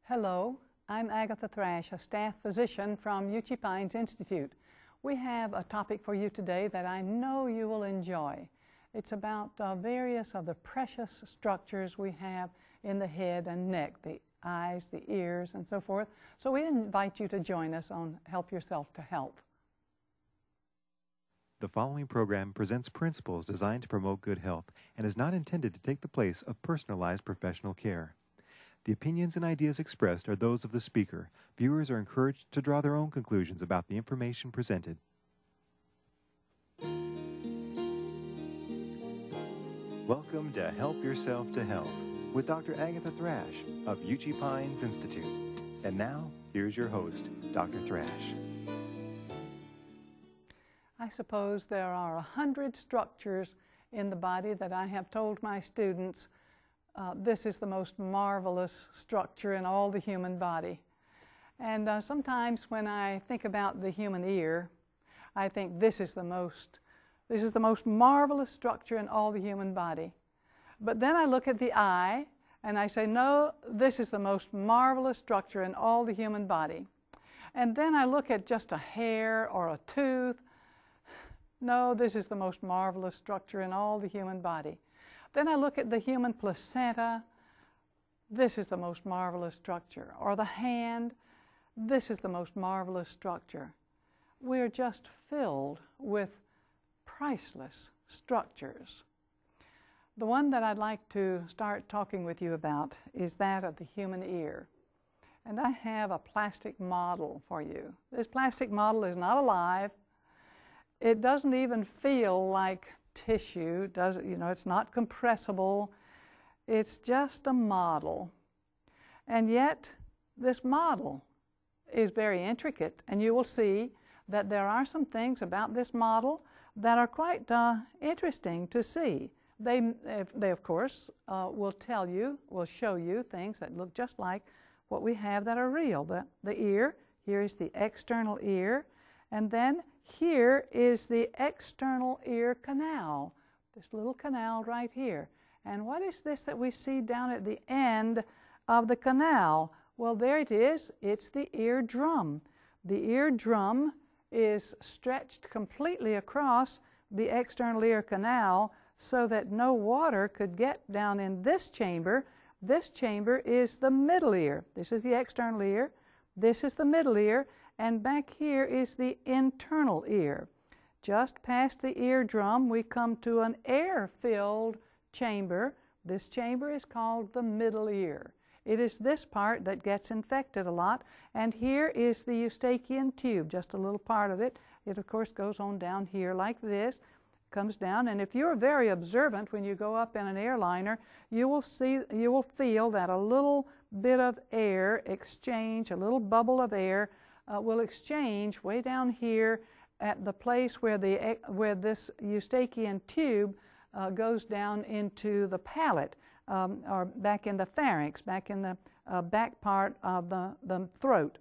Hello, I'm Agatha Thrash, a staff physician from Uchee Pines Institute. We have a topic for you today that I know you will enjoy. It's about various of the precious structures we have in the head and neck, the eyes, the ears, and so forth. So we invite you to join us on Help Yourself to Help. The following program presents principles designed to promote good health and is not intended to take the place of personalized professional care. The opinions and ideas expressed are those of the speaker. Viewers are encouraged to draw their own conclusions about the information presented. Welcome to Help Yourself to Health with Dr. Agatha Thrash of Uchee Pines Institute. And now, here's your host, Dr. Thrash. I suppose there are 100 structures in the body that I have told my students this is the most marvelous structure in all the human body. And sometimes when I think about the human ear, I think this is the most marvelous structure in all the human body. But then I look at the eye and I say, no, this is the most marvelous structure in all the human body. And then I look at just a hair or a tooth. No, this is the most marvelous structure in all the human body. Then I look at the human placenta. This is the most marvelous structure. Or the hand. This is the most marvelous structure. We're just filled with priceless structures. The one that I'd like to start talking with you about is that of the human ear. And I have a plastic model for you. This plastic model is not alive. It doesn't even feel like tissue, it's not compressible. It's just a model. And yet, this model is very intricate, and you will see that there are some things about this model that are quite interesting to see. They of course, will show you things that look just like what we have that are real. The ear, here is the external ear, and then here is the external ear canal, this little canal right here. And what is this that we see down at the end of the canal? Well, there it is. It's the eardrum. The eardrum is stretched completely across the external ear canal so that no water could get down in this chamber. This chamber is the middle ear. This is the external ear. This is the middle ear. And back here is the internal ear. Just past the eardrum, we come to an air-filled chamber. This chamber is called the middle ear. It is this part that gets infected a lot. And here is the eustachian tube, just a little part of it. It, of course, goes on down here like this, comes down. And if you're very observant when you go up in an airliner, you will feel that a little bit of air exchange, a little bubble of air, will exchange way down here at the place where this eustachian tube goes down into the palate, or back in the pharynx, back in the back part of the throat.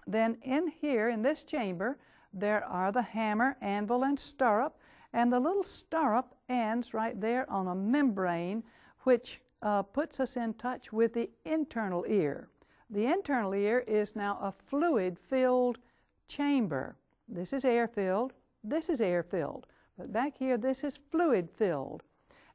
Then in here, in this chamber, there are the hammer, anvil, and stirrup, and the little stirrup ends right there on a membrane which puts us in touch with the internal ear. The internal ear is now a fluid-filled chamber. This is air-filled, this is air-filled. But back here, this is fluid-filled.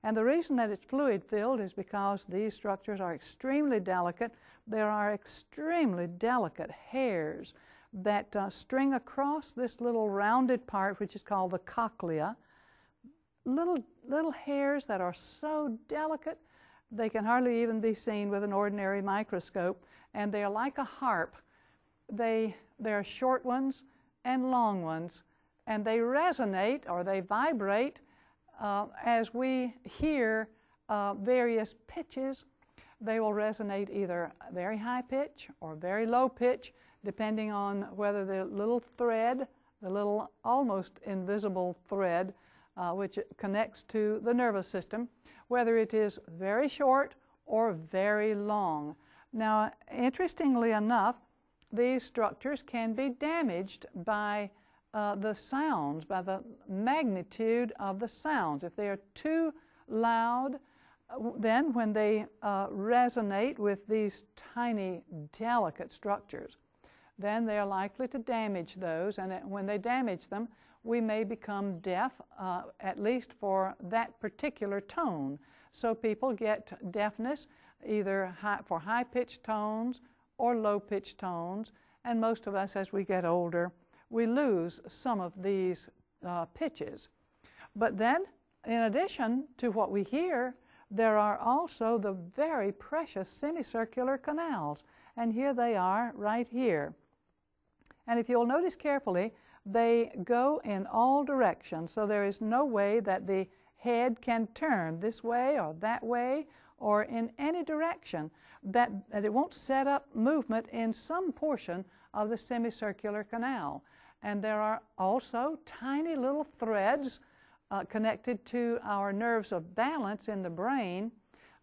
And the reason that it's fluid-filled is because these structures are extremely delicate. There are extremely delicate hairs that string across this little rounded part, which is called the cochlea. Little hairs that are so delicate, they can hardly even be seen with an ordinary microscope. And they're like a harp. There are short ones and long ones, and they resonate or they vibrate as we hear various pitches. They will resonate either very high pitch or very low pitch, depending on whether the little thread, the little almost invisible thread, which connects to the nervous system, whether it is very short or very long. Now, interestingly enough, these structures can be damaged by the sounds, by the magnitude of the sounds. If they are too loud, then when they resonate with these tiny, delicate structures, then they're likely to damage those, and when they damage them, we may become deaf, at least for that particular tone. So people get deafness either for high-pitched tones or low-pitched tones, and most of us, as we get older, we lose some of these pitches. But then, in addition to what we hear, there are also the very precious semicircular canals, and here they are right here. And if you'll notice carefully, they go in all directions, so there is no way that the head can turn this way or that way or in any direction, that it won't set up movement in some portion of the semicircular canal. And there are also tiny little threads connected to our nerves of balance in the brain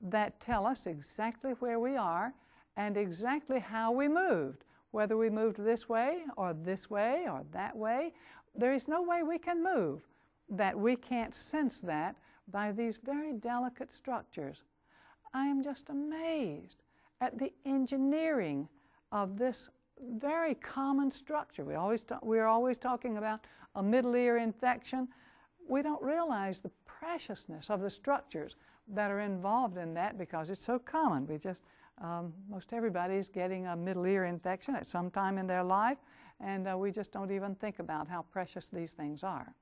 that tell us exactly where we are and exactly how we moved. Whether we moved this way or that way, there is no way we can move that we can't sense that by these very delicate structures. I am just amazed at the engineering of this very common structure. We're always talking about a middle ear infection. We don't realize the preciousness of the structures that are involved in that because it's so common. Most everybody is getting a middle ear infection at some time in their life, and we just don't even think about how precious these things are.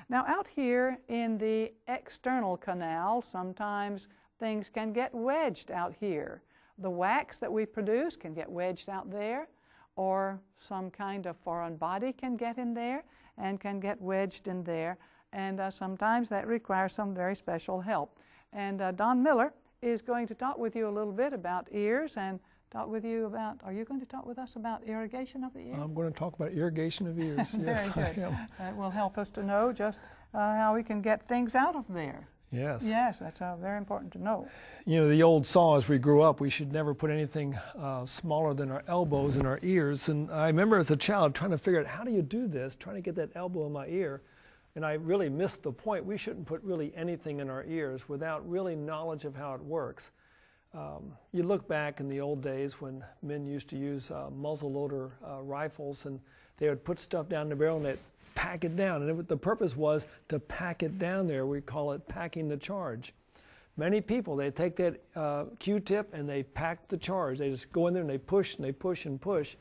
Now, out here in the external canal, sometimes things can get wedged out here. The wax that we produce can get wedged out there, or some kind of foreign body can get in there and can get wedged in there, and sometimes that requires some very special help. And Don Miller is going to talk with you a little bit about ears and talk with you about, are you going to talk with us about irrigation of the ear? I'm going to talk about irrigation of ears. Yes, very good. I am. That will help us to know just how we can get things out of there. Yes. Yes, that's very important to know. You know, the old saw as we grew up, we should never put anything smaller than our elbows in our ears. And I remember as a child trying to figure out, how do you do this? Trying to get that elbow in my ear. And I really missed the point. We shouldn't put really anything in our ears without really knowledge of how it works. You look back in the old days when men used to use muzzleloader rifles, and they would put stuff down the barrel and they'd pack it down. And the purpose was to pack it down there. We call it packing the charge. Many people, they take that Q-tip and they pack the charge. They just go in there and they push and they push and push.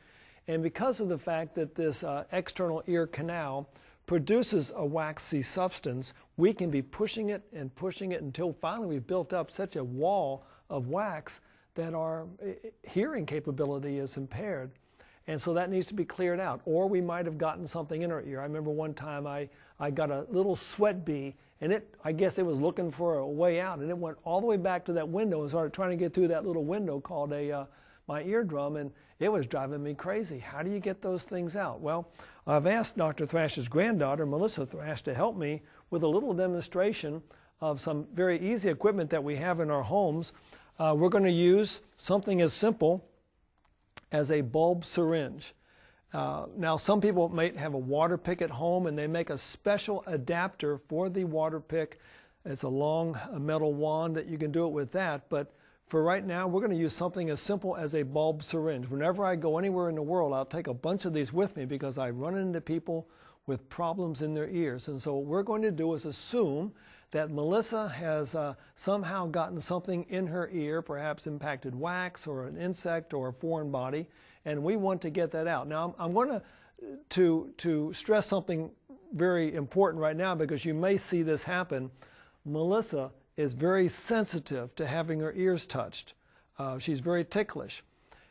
And because of the fact that this external ear canal produces a waxy substance, we can be pushing it until finally we've built up such a wall of wax that our hearing capability is impaired. And so that needs to be cleared out. Or we might have gotten something in our ear. I remember one time I got a little sweat bee, and I guess it was looking for a way out, and it went all the way back to that window and started trying to get through that little window called my eardrum, and it was driving me crazy. How do you get those things out? Well, I've asked Dr. Thrash's granddaughter, Melissa Thrash, to help me with a little demonstration of some very easy equipment that we have in our homes. We're going to use something as simple as a bulb syringe. Now, some people might have a water pick at home, and they make a special adapter for the water pick. It's a long metal wand that you can do it with that, but for right now, we're going to use something as simple as a bulb syringe. Whenever I go anywhere in the world, I'll take a bunch of these with me because I run into people with problems in their ears. And so what we're going to do is assume that Melissa has somehow gotten something in her ear, perhaps impacted wax or an insect or a foreign body, and we want to get that out. Now, I'm going to stress something very important right now because you may see this happen. Melissa is very sensitive to having her ears touched. She's very ticklish.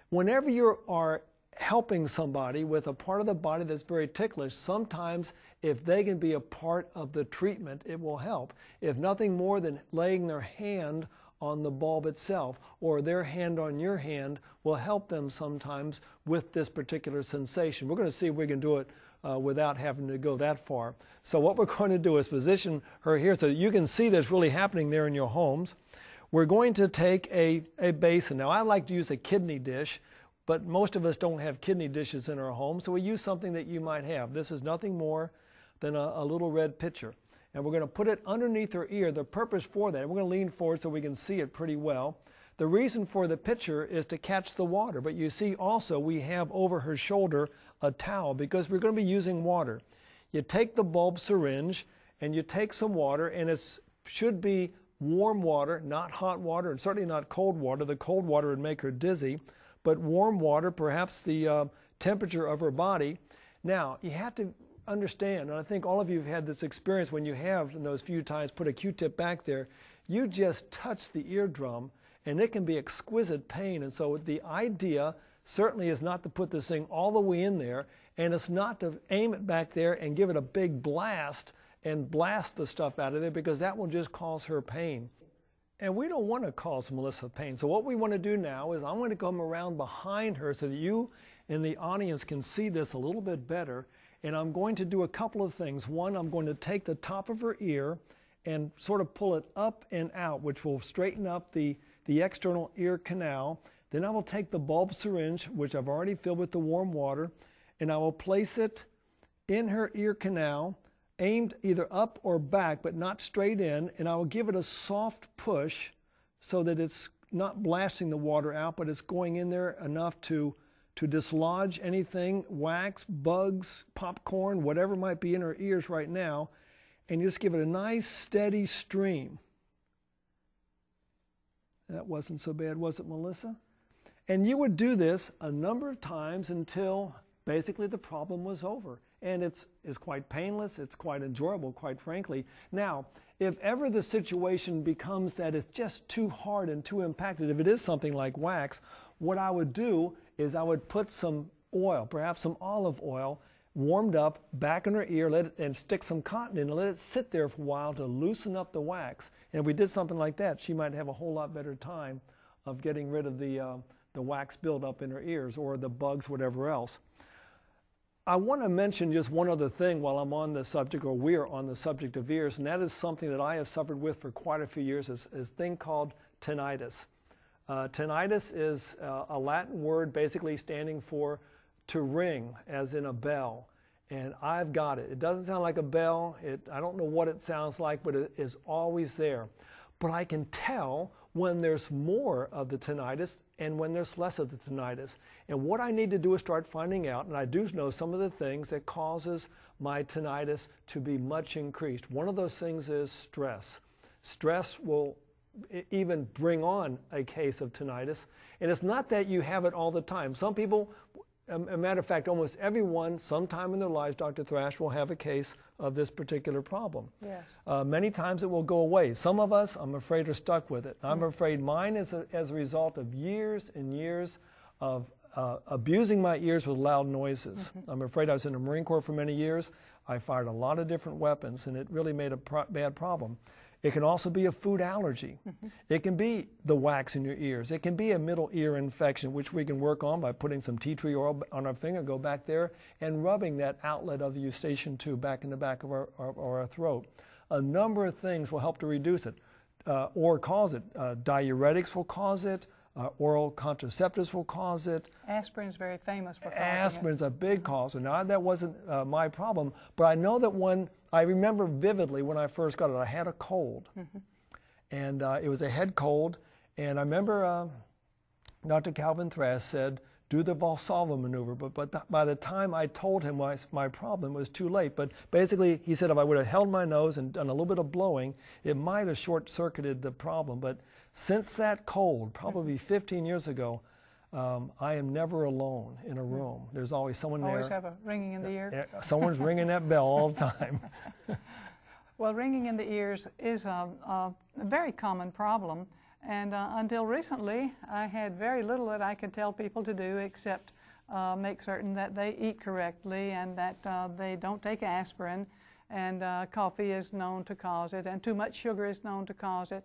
Whenever you are helping somebody with a part of the body that's very ticklish, sometimes if they can be a part of the treatment, it will help. If nothing more than laying their hand on the bulb itself or their hand on your hand will help them sometimes with this particular sensation. We're going to see if we can do it without having to go that far. So what we're going to do is position her here so that you can see this really happening there in your homes. We're going to take a basin. Now, I like to use a kidney dish, but most of us don't have kidney dishes in our home, so we use something that you might have. This is nothing more than a little red pitcher. and we're going to put it underneath her ear. The purpose for that, we're going to lean forward so we can see it pretty well. The reason for the pitcher is to catch the water, but you see also we have over her shoulder a towel because we're going to be using water. You take the bulb syringe and you take some water, and it should be warm water, not hot water, and certainly not cold water. The cold water would make her dizzy, but warm water, perhaps the temperature of her body. Now, you have to understand, and I think all of you have had this experience when you have, in those few times, put a Q-tip back there, you just touch the eardrum, and it can be exquisite pain. And so the idea certainly is not to put this thing all the way in there, and it's not to aim it back there and give it a big blast and blast the stuff out of there, because that will just cause her pain. And we don't want to cause Melissa pain. So what we want to do now is I want to come around behind her so that you in the audience can see this a little bit better. And I'm going to do a couple of things. One, I'm going to take the top of her ear and sort of pull it up and out, which will straighten up the external ear canal. Then I will take the bulb syringe, which I've already filled with the warm water, and I will place it in her ear canal, aimed either up or back, but not straight in, and I will give it a soft push so that it's not blasting the water out, but it's going in there enough to dislodge anything, wax, bugs, popcorn, whatever might be in her ears right now, and just give it a nice steady stream. That wasn't so bad, was it, Melissa? And you would do this a number of times until basically the problem was over. And it's quite painless, it's quite enjoyable, quite frankly. Now, if ever the situation becomes that it's just too hard and too impacted, if it is something like wax, what I would do is I would put some oil, perhaps some olive oil, warmed up back in her ear, and stick some cotton in and let it sit there for a while to loosen up the wax. And if we did something like that, she might have a whole lot better time of getting rid of the wax buildup in her ears or the bugs, whatever else. I want to mention just one other thing while I'm on the subject, or we're on the subject of ears, and that is something that I have suffered with for quite a few years, is a thing called tinnitus. Tinnitus is a Latin word basically standing for to ring, as in a bell. And I've got it. It doesn't sound like a bell. I don't know what it sounds like, but it is always there. But I can tell when there's more of the tinnitus and when there's less of the tinnitus. And what I need to do is start finding out, and I do know some of the things that causes my tinnitus to be much increased. One of those things is stress. Stress will even bring on a case of tinnitus. And it's not that you have it all the time. Some people, a matter of fact, almost everyone, sometime in their lives, Dr. Thrash, will have a case of this particular problem. Yes. Many times it will go away. Some of us, I'm afraid, are stuck with it. I'm afraid mine is as a result of years and years of abusing my ears with loud noises. I'm afraid I was in the Marine Corps for many years. I fired a lot of different weapons, and it really made a bad problem. It can also be a food allergy. It can be the wax in your ears. It can be a middle ear infection, which we can work on by putting some tea tree oil on our finger, go back there, and rubbing that outlet of the eustachian tube back in the back of our throat. A number of things will help to reduce it or cause it. Diuretics will cause it. Oral contraceptives will cause it. Aspirin's very famous for causing it. Aspirin's a big causer. Now, that wasn't my problem, but I know that I remember vividly when I first got it, I had a cold. And it was a head cold, and I remember Dr. Calvin Thrash said, do the Valsalva maneuver, but by the time I told him my problem, it was too late. But basically, he said if I would have held my nose and done a little bit of blowing, it might have short-circuited the problem. But since that cold, probably 15 years ago, I am never alone in a room. There's always someone there. Always have a ringing in the ear? Someone's ringing that bell all the time. Well, ringing in the ears is a very common problem. And until recently, I had very little that I could tell people to do except make certain that they eat correctly and that they don't take aspirin. And coffee is known to cause it, and too much sugar is known to cause it.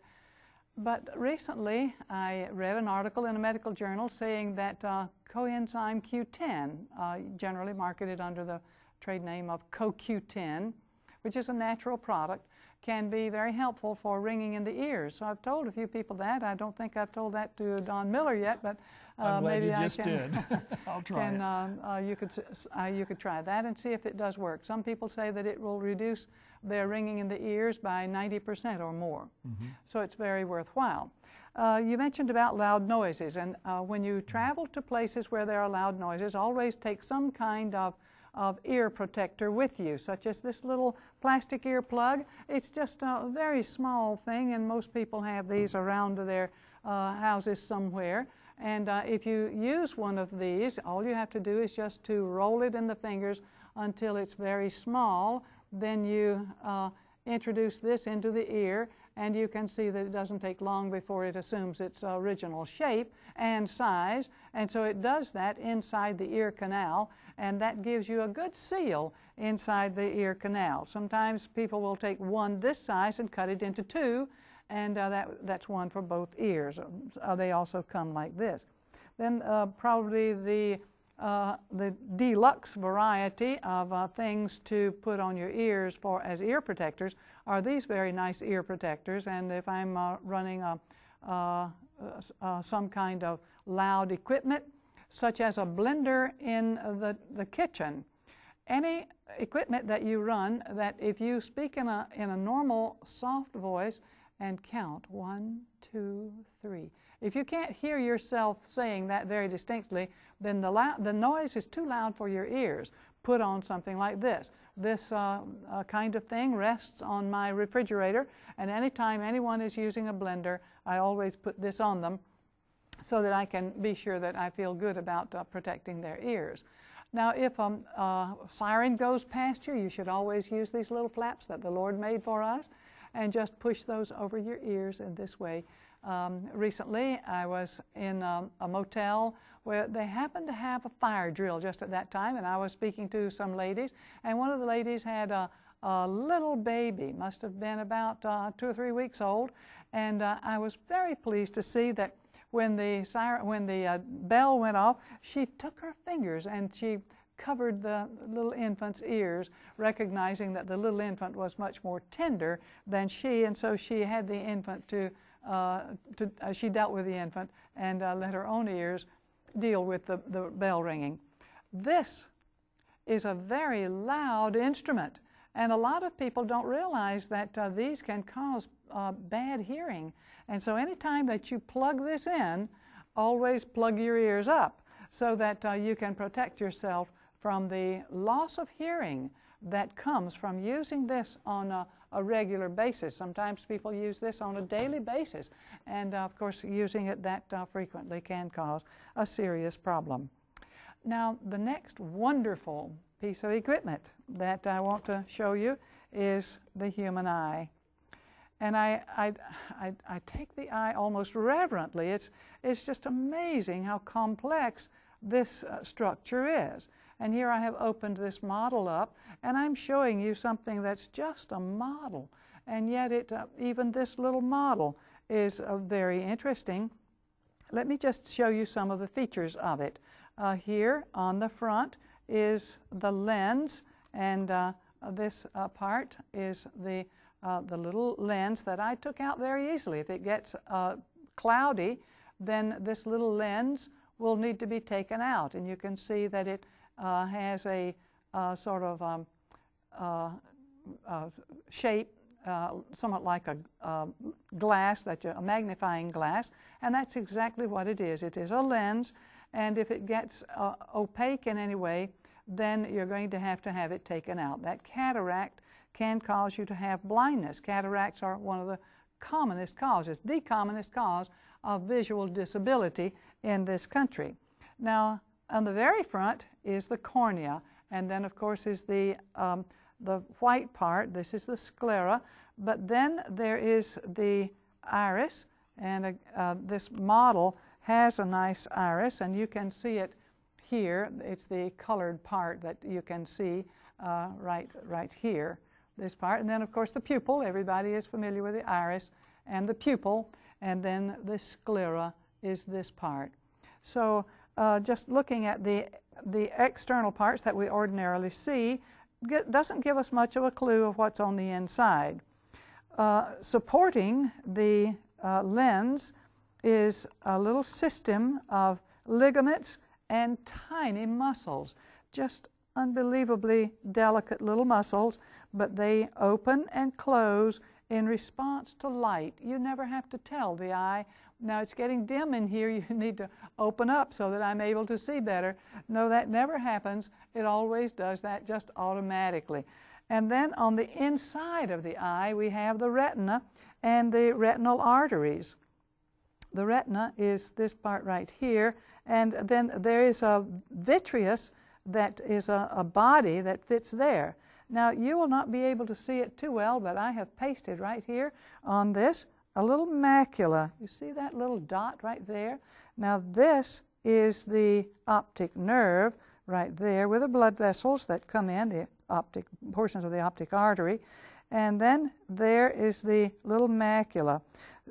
But recently, I read an article in a medical journal saying that coenzyme Q10, generally marketed under the trade name of CoQ10, which is a natural product, can be very helpful for ringing in the ears. So I've told a few people that. I don't think I've told that to Don Miller yet, but I'm glad maybe you just did. I'll try it. You could try that and see if it does work. Some people say that it will reduce their ringing in the ears by 90% or more. Mm-hmm. So it's very worthwhile. You mentioned about loud noises, and when you travel to places where there are loud noises, always take some kind of ear protector with you, such as this little plastic ear plug. It's just a very small thing, and most people have these around their houses somewhere. And if you use one of these, all you have to do is just to roll it in the fingers until it's very small. Then you introduce this into the ear, and you can see that it doesn't take long before it assumes its original shape and size. And so it does that inside the ear canal, and that gives you a good seal inside the ear canal. Sometimes people will take one this size and cut it into two, and that's one for both ears. They also come like this. Then probably the deluxe variety of things to put on your ears as ear protectors are these very nice ear protectors. And if I'm running some kind of loud equipment, such as a blender in the kitchen, any equipment that you run that if you speak in a normal soft voice and count 1, 2, 3. If you can't hear yourself saying that very distinctly, then the noise is too loud for your ears. Put on something like this. This kind of thing rests on my refrigerator, and anytime anyone is using a blender, I always put this on them so that I can be sure that I feel good about protecting their ears. Now, if a siren goes past you, you should always use these little flaps that the Lord made for us, and just push those over your ears in this way. Recently, I was in a motel where they happened to have a fire drill just at that time, and I was speaking to some ladies, and one of the ladies had a little baby, must have been about 2 or 3 weeks old, and I was very pleased to see that when the bell went off, she took her fingers and she covered the little infant's ears, recognizing that the little infant was much more tender than she, and so she had the infant she dealt with the infant and let her own ears deal with the bell ringing. This is a very loud instrument, and a lot of people don't realize that these can cause bad hearing. And so anytime that you plug this in, always plug your ears up so that you can protect yourself from the loss of hearing that comes from using this on a regular basis. Sometimes people use this on a daily basis, and of course using it that frequently can cause a serious problem. Now, the next wonderful piece of equipment that I want to show you is the human eye. And I take the eye almost reverently. It's just amazing how complex this structure is. And here I have opened this model up, and I'm showing you something that's just a model. And yet even this little model is very interesting. Let me just show you some of the features of it. Here on the front is the lens, and this part is the little lens that I took out very easily. If it gets cloudy, then this little lens will need to be taken out, and you can see that it has a sort of shape somewhat like a glass, a magnifying glass, and that's exactly what it is. It is a lens, and if it gets opaque in any way, then you're going to have it taken out. That cataract can cause you to have blindness. Cataracts are one of the commonest causes, the commonest cause of visual disability in this country. Now, on the very front is the cornea, and then of course is the white part. This is the sclera, but then there is the iris, and this model has a nice iris, and you can see it here. It's the colored part that you can see right here, this part. And then of course the pupil. Everybody is familiar with the iris and the pupil, and then the sclera is this part. So just looking at the external parts that we ordinarily see doesn't give us much of a clue of what's on the inside. Supporting the lens is a little system of ligaments and tiny muscles, just unbelievably delicate little muscles, but they open and close in response to light. You never have to tell the eye, now it's getting dim in here, you need to open up so that I'm able to see better. No, that never happens. It always does that just automatically. And then on the inside of the eye, we have the retina and the retinal arteries. The retina is this part right here, and then there is a vitreous that is a body that fits there. Now, you will not be able to see it too well, but I have pasted right here on this a little macula. You see that little dot right there? Now, this is the optic nerve right there with the blood vessels that come in, the optic portions of the optic artery. And then there is the little macula.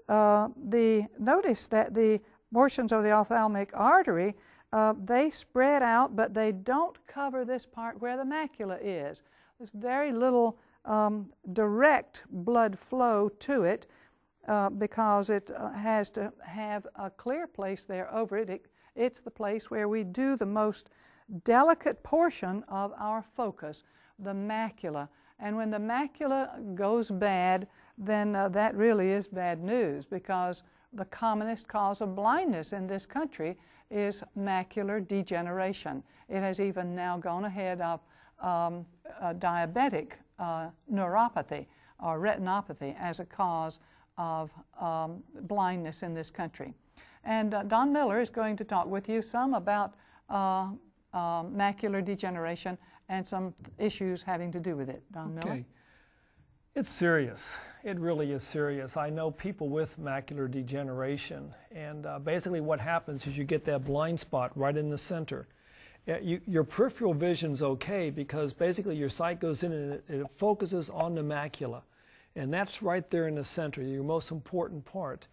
Notice that the portions of the ophthalmic artery, they spread out, but they don't cover this part where the macula is. There's very little direct blood flow to it because it has to have a clear place there over it. It's the place where we do the most delicate portion of our focus, the macula. And when the macula goes bad, then that really is bad news, because the commonest cause of blindness in this country is macular degeneration. It has even now gone ahead of diabetic neuropathy or retinopathy as a cause of blindness in this country. And Don Miller is going to talk with you some about macular degeneration and some issues having to do with it. Don Miller? Okay. It's serious. It really is serious. I know people with macular degeneration, and basically what happens is you get that blind spot right in the center. Your peripheral vision's okay because basically your sight goes in and it focuses on the macula, and that's right there in the center, your most important part.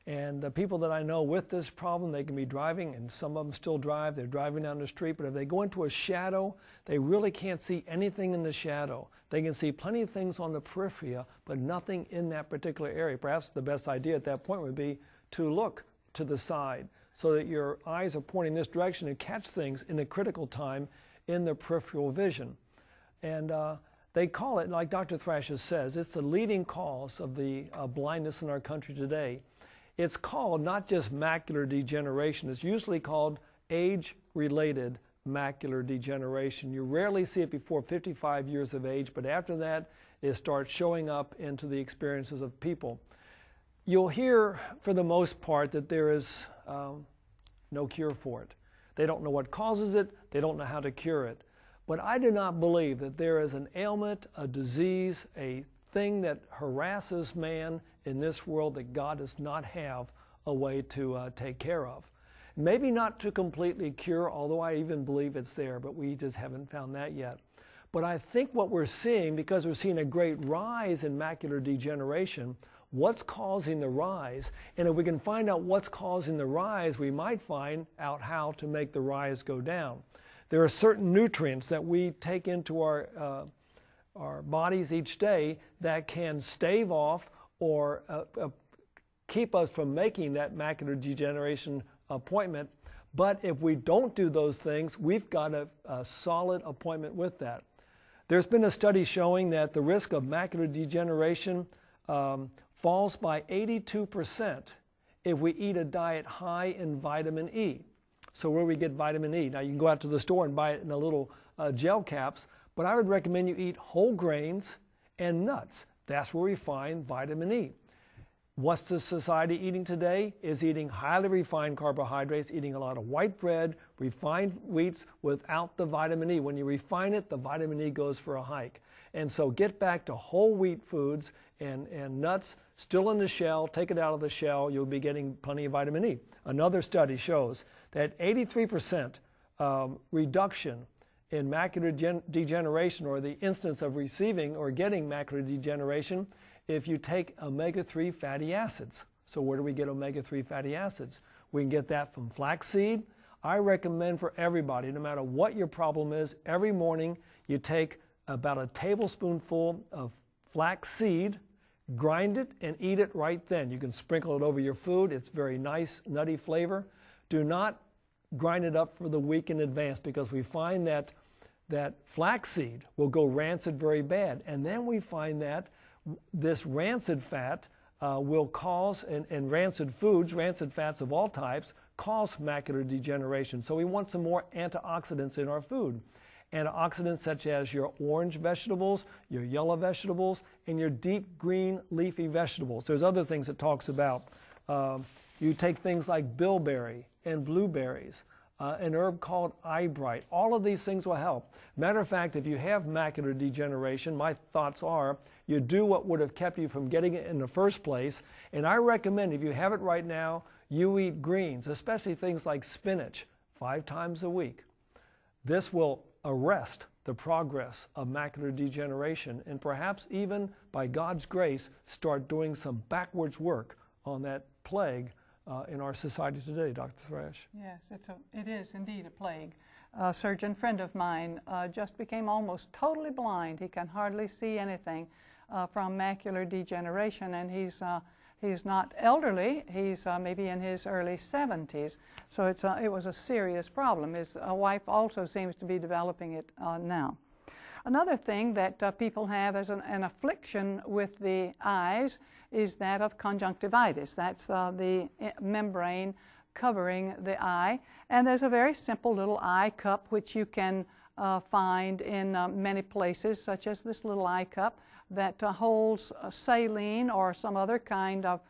And the people that I know with this problem, they can be driving, and some of them still drive, they're driving down the street, but if they go into a shadow, they really can't see anything in the shadow. They can see plenty of things on the periphery, but nothing in that particular area. Perhaps the best idea at that point would be to look to the side so that your eyes are pointing this direction and catch things in a critical time in the peripheral vision. And they call it, like Dr. Thrasher says, it's the leading cause of the blindness in our country today. It's called not just macular degeneration, it's usually called age-related macular degeneration. You rarely see it before 55 years of age, but after that, it starts showing up into the experiences of people. You'll hear, for the most part, that there is no cure for it. They don't know what causes it, they don't know how to cure it. But I do not believe that there is an ailment, a disease, a thing that harasses man in this world that God does not have a way to take care of. Maybe not to completely cure, although I even believe it's there, but we just haven't found that yet. But I think what we're seeing, because we're seeing a great rise in macular degeneration, what's causing the rise? And if we can find out what's causing the rise, we might find out how to make the rise go down. There are certain nutrients that we take into our bodies each day that can stave off or keep us from making that macular degeneration appointment. But if we don't do those things, we've got a solid appointment with that. There's been a study showing that the risk of macular degeneration falls by 82% if we eat a diet high in vitamin E. So where we get vitamin E? Now you can go out to the store and buy it in a little gel caps, but I would recommend you eat whole grains and nuts. That's where we find vitamin E. What's the society eating today? Is eating highly refined carbohydrates, eating a lot of white bread, refined wheats without the vitamin E. When you refine it, the vitamin E goes for a hike. And so get back to whole wheat foods and nuts, still in the shell, take it out of the shell, you'll be getting plenty of vitamin E. Another study shows that 83% reduction in macular degeneration, or the instance of receiving or getting macular degeneration, if you take omega-3 fatty acids. So where do we get omega-3 fatty acids? We can get that from flaxseed. I recommend for everybody, no matter what your problem is, every morning you take about a tablespoonful of flaxseed, grind it, and eat it right then. You can sprinkle it over your food. It's very nice, nutty flavor. Do not grind it up for the week in advance, because we find that flaxseed will go rancid very bad. And then we find that this rancid fat will cause, and rancid foods, rancid fats of all types, cause macular degeneration. So we want some more antioxidants in our food. Antioxidants such as your orange vegetables, your yellow vegetables, and your deep green leafy vegetables. There's other things it talks about. You take things like bilberry and blueberries, an herb called eyebright. All of these things will help. Matter of fact, if you have macular degeneration, my thoughts are you do what would have kept you from getting it in the first place. And I recommend, if you have it right now, you eat greens, especially things like spinach, 5 times a week. This will arrest the progress of macular degeneration, and perhaps even, by God's grace, start doing some backwards work on that plague in our society today, Dr. Thrash. Yes, it is indeed a plague. A surgeon friend of mine just became almost totally blind. He can hardly see anything from macular degeneration, and he's not elderly. He's maybe in his early 70s. So it was a serious problem. His wife also seems to be developing it now. Another thing that people have as an affliction with the eyes is that of conjunctivitis. That's the membrane covering the eye. And there's a very simple little eye cup which you can find in many places, such as this little eye cup that holds saline or some other kind of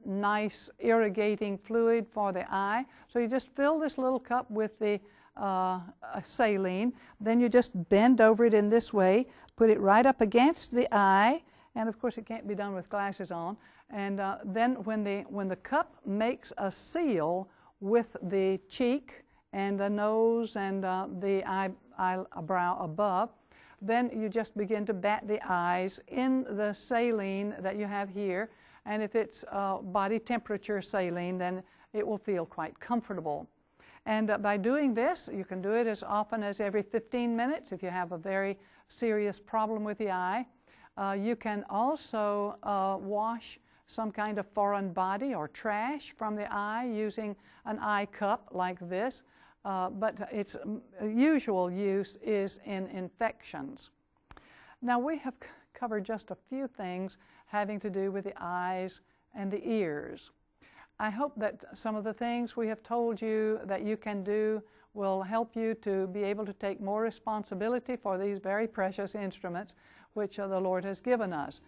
nice irrigating fluid for the eye. So you just fill this little cup with the saline, then you just bend over it in this way, put it right up against the eye, and of course it can't be done with glasses on, and then when the cup makes a seal with the cheek and the nose and the eyebrow above, then you just begin to bat the eyes in the saline that you have here, and if it's body temperature saline, then it will feel quite comfortable. And by doing this, you can do it as often as every 15 minutes if you have a very serious problem with the eye. You can also wash some kind of foreign body or trash from the eye using an eye cup like this, but its usual use is in infections. Now we have covered just a few things having to do with the eyes and the ears. I hope that some of the things we have told you that you can do will help you to be able to take more responsibility for these very precious instruments which the Lord has given us.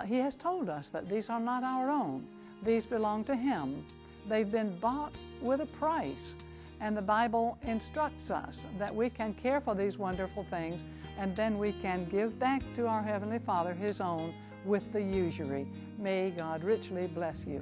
He has told us that these are not our own. These belong to Him. They've been bought with a price. And the Bible instructs us that we can care for these wonderful things, and then we can give back to our Heavenly Father His own with the usury. May God richly bless you.